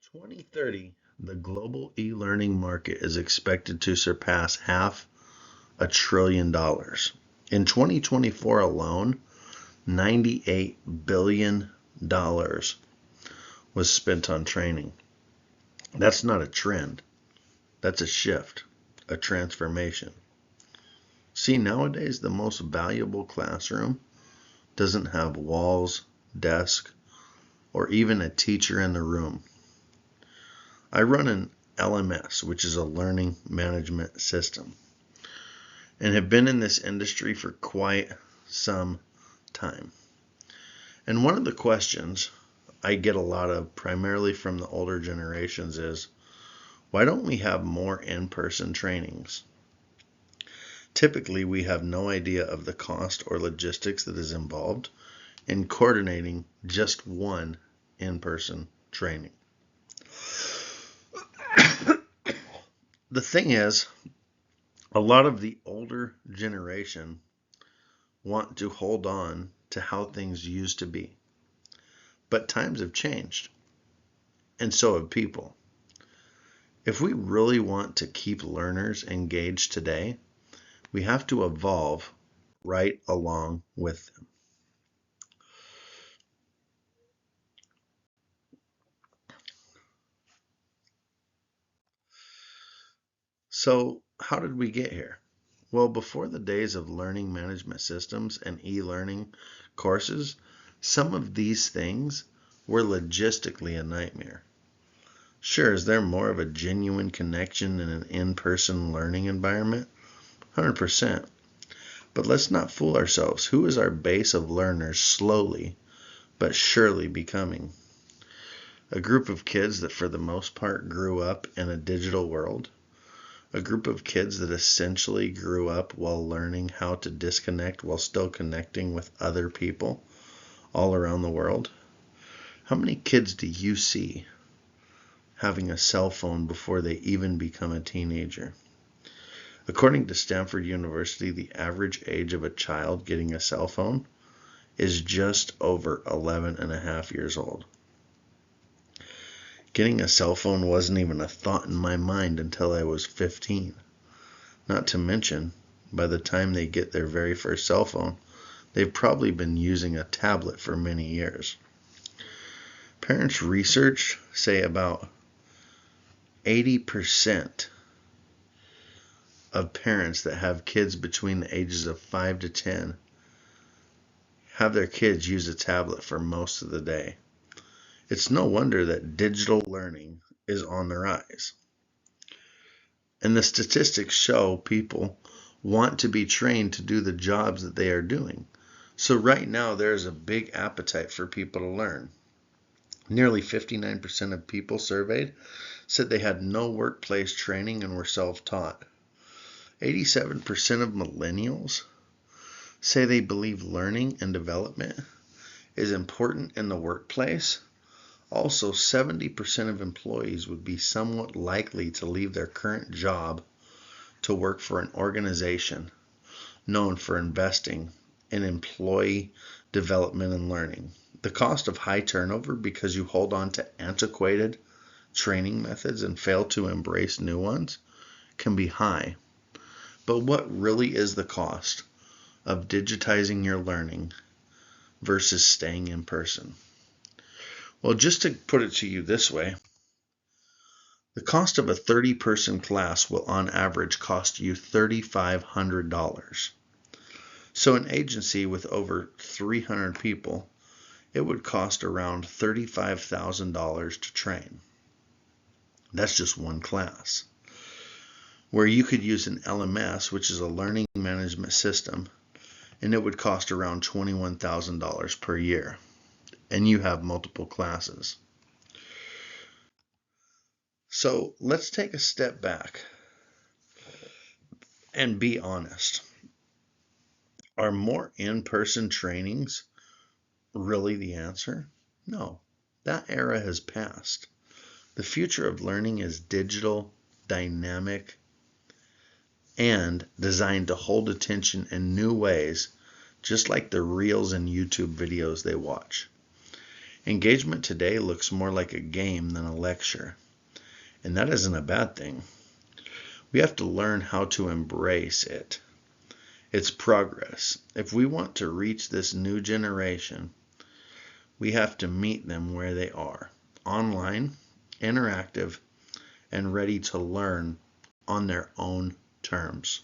By 2030, the global e-learning market is expected to surpass $500 billion. In 2024 alone, $98 billion was spent on training. That's not a trend. That's a shift, a transformation. See, nowadays the most valuable classroom doesn't have walls, desks, or even a teacher in the room. I run an LMS, which is a learning management system, and have been in this industry for quite some time. And one of the questions I get a lot of, primarily from the older generations, is why don't we have more in-person trainings? Typically, we have no idea of the cost or logistics that is involved in coordinating just one in-person training. The thing is, a lot of the older generation want to hold on to how things used to be. But times have changed, and so have people. If we really want to keep learners engaged today, we have to evolve right along with them. So, how did we get here? Well, before the days of learning management systems and e-learning courses, some of these things were logistically a nightmare. Sure, is there more of a genuine connection in an in-person learning environment? 100%. But let's not fool ourselves. Who is our base of learners slowly but surely becoming? A group of kids that for the most part grew up in a digital world. A group of kids that essentially grew up while learning how to disconnect while still connecting with other people all around the world. How many kids do you see having a cell phone before they even become a teenager? According to Stanford University, the average age of a child getting a cell phone is just over 11 and a half years old. Getting a cell phone wasn't even a thought in my mind until I was 15. Not to mention, by the time they get their very first cell phone, they've probably been using a tablet for many years. Parents' research say about 80% of parents that have kids between the ages of 5 to 10 have their kids use a tablet for most of the day. It's no wonder that digital learning is on the rise. And the statistics show people want to be trained to do the jobs that they are doing. So right now there's a big appetite for people to learn. Nearly 59% of people surveyed said they had no workplace training and were self-taught. 87% of millennials say they believe learning and development is important in the workplace. Also, 70% of employees would be somewhat likely to leave their current job to work for an organization known for investing in employee development and learning. The cost of high turnover because you hold on to antiquated training methods and fail to embrace new ones can be high. But what really is the cost of digitizing your learning versus staying in person? Well, just to put it to you this way, the cost of a 30-person class will on average cost you $3,500. So an agency with over 300 people, it would cost around $35,000 to train. That's just one class. Where you could use an LMS, which is a learning management system, and it would cost around $21,000 per year. And you have multiple classes. So let's take a step back and be honest. Are more in-person trainings really the answer? No, that era has passed. The future of learning is digital, dynamic, and designed to hold attention in new ways, just like the reels and YouTube videos they watch. Engagement today looks more like a game than a lecture, and that isn't a bad thing. We have to learn how to embrace it. It's progress. If we want to reach this new generation, we have to meet them where they are, online, interactive, and ready to learn on their own terms.